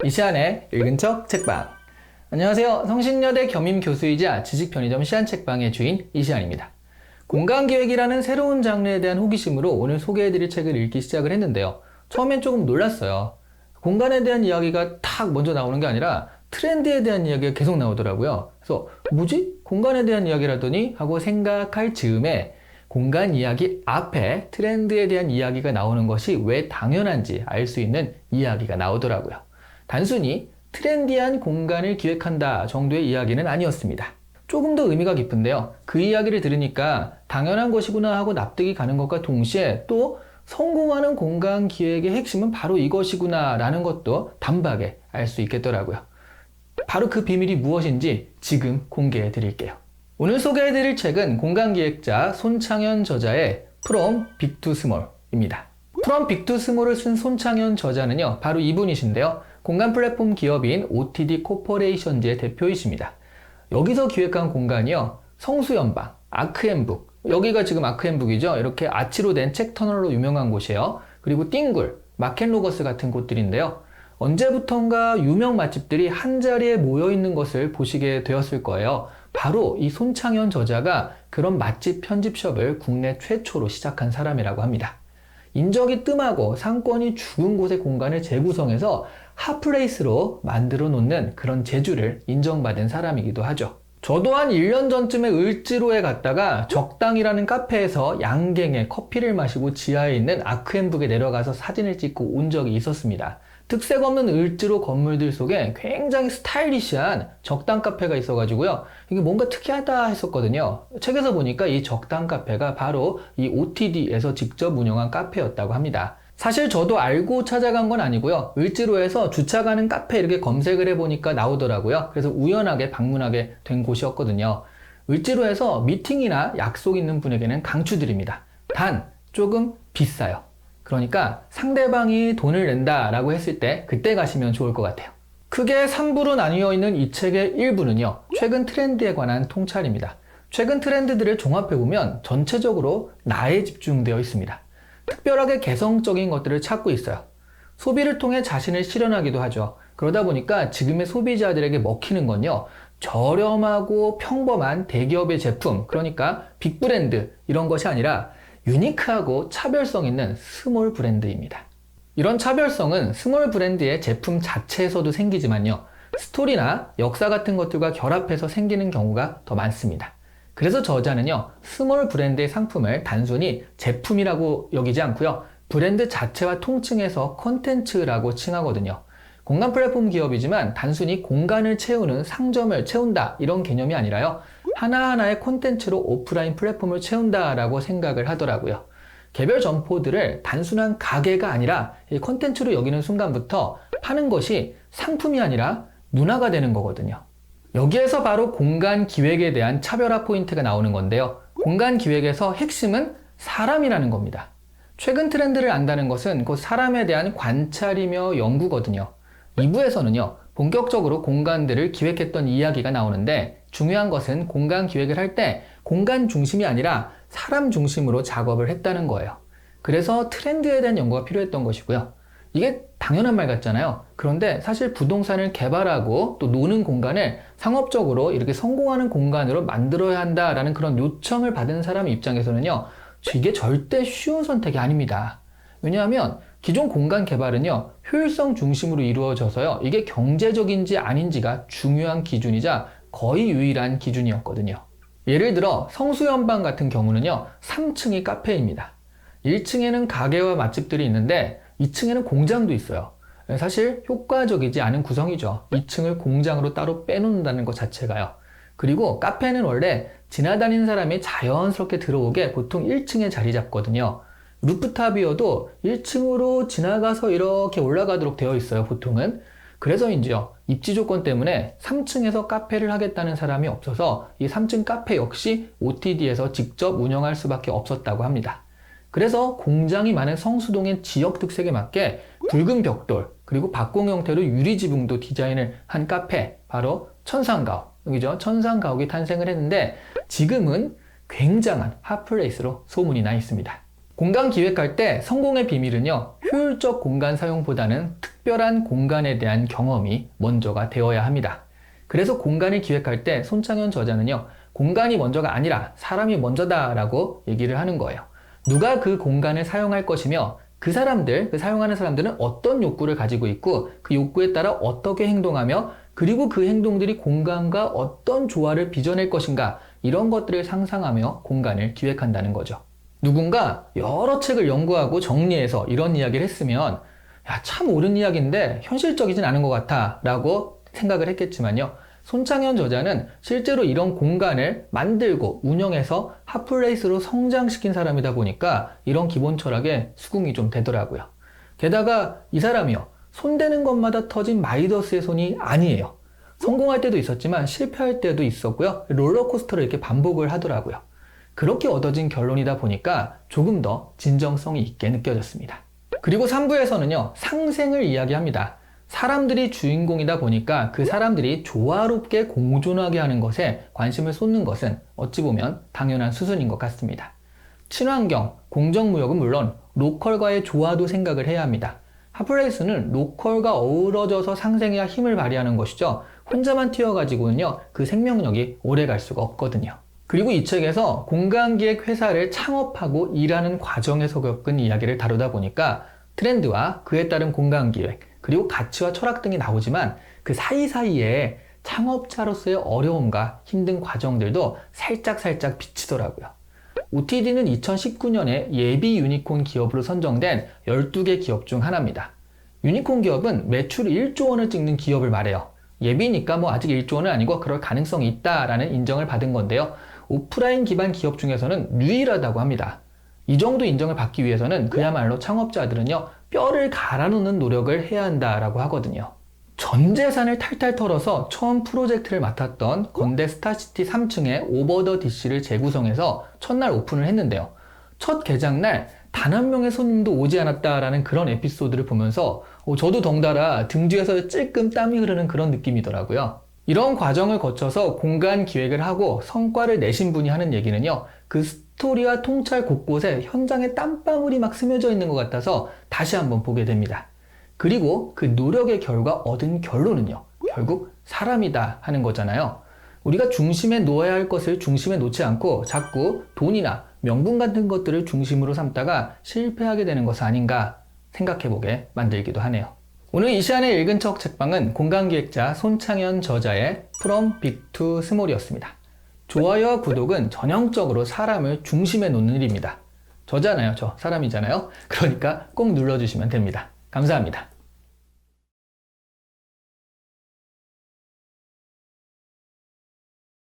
이시안의 읽은 척 책방. 안녕하세요. 성신여대 겸임교수이자 지식편의점 시안책방의 주인 이시안입니다. 공간기획이라는 새로운 장르에 대한 호기심으로 오늘 소개해드릴 책을 읽기 시작을 했는데요. 처음엔 조금 놀랐어요. 공간에 대한 이야기가 탁 먼저 나오는 게 아니라 트렌드에 대한 이야기가 계속 나오더라고요. 그래서 뭐지? 공간에 대한 이야기라더니 하고 생각할 즈음에 공간 이야기 앞에 트렌드에 대한 이야기가 나오는 것이 왜 당연한지 알 수 있는 이야기가 나오더라고요. 단순히 트렌디한 공간을 기획한다 정도의 이야기는 아니었습니다. 조금 더 의미가 깊은데요. 그 이야기를 들으니까 당연한 것이구나 하고 납득이 가는 것과 동시에 또 성공하는 공간 기획의 핵심은 바로 이것이구나 라는 것도 단박에 알 수 있겠더라고요. 바로 그 비밀이 무엇인지 지금 공개해 드릴게요. 오늘 소개해 드릴 책은 공간기획자 손창현 저자의 From Big to Small입니다. From Big to Small을 쓴 손창현 저자는요, 바로 이분이신데요. 공간 플랫폼 기업인 OTD 코퍼레이션즈의 대표이십니다. 여기서 기획한 공간이요, 성수연방, 아크앤북, 여기가 지금 아크앤북이죠. 이렇게 아치로 된 책 터널로 유명한 곳이에요. 그리고 띵굴, 마켓로거스 같은 곳들인데요. 언제부턴가 유명 맛집들이 한자리에 모여있는 것을 보시게 되었을 거예요. 바로 이 손창현 저자가 그런 맛집 편집숍을 국내 최초로 시작한 사람이라고 합니다. 인적이 뜸하고 상권이 죽은 곳의 공간을 재구성해서 핫플레이스로 만들어 놓는 그런 재주를 인정받은 사람이기도 하죠. 저도 한 1년 전쯤에 을지로에 갔다가 적당이라는 카페에서 양갱에 커피를 마시고 지하에 있는 아크앤북에 내려가서 사진을 찍고 온 적이 있었습니다. 특색 없는 을지로 건물들 속에 굉장히 스타일리시한 적당 카페가 있어가지고요. 이게 뭔가 특이하다 했었거든요. 책에서 보니까 이 적당 카페가 바로 이 OTD에서 직접 운영한 카페였다고 합니다. 사실 저도 알고 찾아간 건 아니고요. 을지로에서 주차 가는 카페 이렇게 검색을 해보니까 나오더라고요. 그래서 우연하게 방문하게 된 곳이었거든요. 을지로에서 미팅이나 약속 있는 분에게는 강추드립니다. 단, 조금 비싸요. 그러니까 상대방이 돈을 낸다라고 했을 때 그때 가시면 좋을 것 같아요. 크게 3부로 나뉘어 있는 이 책의 1부는요. 최근 트렌드에 관한 통찰입니다. 최근 트렌드들을 종합해보면 전체적으로 나에 집중되어 있습니다. 특별하게 개성적인 것들을 찾고 있어요. 소비를 통해 자신을 실현하기도 하죠. 그러다 보니까 지금의 소비자들에게 먹히는 건요, 저렴하고 평범한 대기업의 제품, 그러니까 빅브랜드 이런 것이 아니라 유니크하고 차별성 있는 스몰 브랜드입니다. 이런 차별성은 스몰 브랜드의 제품 자체에서도 생기지만요, 스토리나 역사 같은 것들과 결합해서 생기는 경우가 더 많습니다. 그래서 저자는요, 스몰 브랜드의 상품을 단순히 제품이라고 여기지 않고요, 브랜드 자체와 통칭해서 콘텐츠라고 칭하거든요. 공간 플랫폼 기업이지만 단순히 공간을 채우는 상점을 채운다 이런 개념이 아니라요, 하나하나의 콘텐츠로 오프라인 플랫폼을 채운다라고 생각을 하더라고요. 개별 점포들을 단순한 가게가 아니라 이 콘텐츠로 여기는 순간부터 파는 것이 상품이 아니라 문화가 되는 거거든요. 여기에서 바로 공간 기획에 대한 차별화 포인트가 나오는 건데요. 공간 기획에서 핵심은 사람이라는 겁니다. 최근 트렌드를 안다는 것은 그 사람에 대한 관찰이며 연구거든요. 2부에서는요, 본격적으로 공간들을 기획했던 이야기가 나오는데, 중요한 것은 공간 기획을 할 때 공간 중심이 아니라 사람 중심으로 작업을 했다는 거예요. 그래서 트렌드에 대한 연구가 필요했던 것이고요. 이게 당연한 말 같잖아요. 그런데 사실 부동산을 개발하고 또 노는 공간을 상업적으로 이렇게 성공하는 공간으로 만들어야 한다라는 그런 요청을 받은 사람 입장에서는요, 이게 절대 쉬운 선택이 아닙니다. 왜냐하면 기존 공간 개발은요, 효율성 중심으로 이루어져서요, 이게 경제적인지 아닌지가 중요한 기준이자 거의 유일한 기준이었거든요. 예를 들어 성수연방 같은 경우는요, 3층이 카페입니다. 1층에는 가게와 맛집들이 있는데 2층에는 공장도 있어요. 사실 효과적이지 않은 구성이죠. 2층을 공장으로 따로 빼놓는다는 것 자체가요. 그리고 카페는 원래 지나다니는 사람이 자연스럽게 들어오게 보통 1층에 자리 잡거든요. 루프탑이어도 1층으로 지나가서 이렇게 올라가도록 되어 있어요, 보통은. 그래서인지요, 입지 조건 때문에 3층에서 카페를 하겠다는 사람이 없어서 이 3층 카페 역시 OTD에서 직접 운영할 수밖에 없었다고 합니다. 그래서 공장이 많은 성수동의 지역 특색에 맞게 붉은 벽돌, 그리고 박공 형태로 유리 지붕도 디자인을 한 카페, 바로 천상가옥, 여기죠, 천상가옥이 탄생을 했는데 지금은 굉장한 핫플레이스로 소문이 나 있습니다. 공간 기획할 때 성공의 비밀은요, 효율적 공간 사용보다는 특별한 공간에 대한 경험이 먼저가 되어야 합니다. 그래서 공간을 기획할 때 손창현 저자는요, 공간이 먼저가 아니라 사람이 먼저다라고 얘기를 하는 거예요. 누가 그 공간을 사용할 것이며 그 사용하는 사람들은 어떤 욕구를 가지고 있고 그 욕구에 따라 어떻게 행동하며 그리고 그 행동들이 공간과 어떤 조화를 빚어낼 것인가, 이런 것들을 상상하며 공간을 기획한다는 거죠. 누군가 여러 책을 연구하고 정리해서 이런 이야기를 했으면 야, 참 옳은 이야기인데 현실적이진 않은 것 같아 라고 생각을 했겠지만요, 손창현 저자는 실제로 이런 공간을 만들고 운영해서 핫플레이스로 성장시킨 사람이다 보니까 이런 기본 철학에 수긍이 좀 되더라고요. 게다가 이 사람이요, 손대는 것마다 터진 마이더스의 손이 아니에요. 성공할 때도 있었지만 실패할 때도 있었고요, 롤러코스터를 이렇게 반복을 하더라고요. 그렇게 얻어진 결론이다 보니까 조금 더 진정성이 있게 느껴졌습니다. 그리고 3부에서는요, 상생을 이야기합니다. 사람들이 주인공이다 보니까 그 사람들이 조화롭게 공존하게 하는 것에 관심을 쏟는 것은 어찌 보면 당연한 수순인 것 같습니다. 친환경, 공정무역은 물론 로컬과의 조화도 생각을 해야 합니다. 핫플레이스는 로컬과 어우러져서 상생해야 힘을 발휘하는 것이죠. 혼자만 튀어가지고는요, 그 생명력이 오래 갈 수가 없거든요. 그리고 이 책에서 공간기획 회사를 창업하고 일하는 과정에서 겪은 이야기를 다루다 보니까 트렌드와 그에 따른 공간기획, 그리고 가치와 철학 등이 나오지만 그 사이사이에 창업자로서의 어려움과 힘든 과정들도 살짝 비치더라고요. OTD는 2019년에 예비 유니콘 기업으로 선정된 12개 기업 중 하나입니다. 유니콘 기업은 매출 1조 원을 찍는 기업을 말해요. 예비니까 뭐 아직 1조 원은 아니고 그럴 가능성이 있다라는 인정을 받은 건데요. 오프라인 기반 기업 중에서는 유일하다고 합니다. 이 정도 인정을 받기 위해서는 그야말로 창업자들은요, 뼈를 갈아놓는 노력을 해야 한다라고 하거든요. 전 재산을 탈탈 털어서 처음 프로젝트를 맡았던 건대 스타시티 3층의 오버 더 DC를 재구성해서 첫날 오픈을 했는데요. 첫 개장날 단 한 명의 손님도 오지 않았다라는 그런 에피소드를 보면서 저도 덩달아 등 뒤에서 찔끔 땀이 흐르는 그런 느낌이더라고요. 이런 과정을 거쳐서 공간 기획을 하고 성과를 내신 분이 하는 얘기는요, 그 스토리와 통찰 곳곳에 현장에 땀방울이 막 스며져 있는 것 같아서 다시 한번 보게 됩니다. 그리고 그 노력의 결과 얻은 결론은요, 결국 사람이다 하는 거잖아요. 우리가 중심에 놓아야 할 것을 중심에 놓지 않고 자꾸 돈이나 명분 같은 것들을 중심으로 삼다가 실패하게 되는 것은 아닌가 생각해보게 만들기도 하네요. 오늘 이 시간에 읽은 척 책방은 공간기획자 손창현 저자의 From Big to Small이었습니다. 좋아요와 구독은 전형적으로 사람을 중심에 놓는 일입니다. 저잖아요, 저 사람이잖아요. 그러니까 꼭 눌러주시면 됩니다. 감사합니다.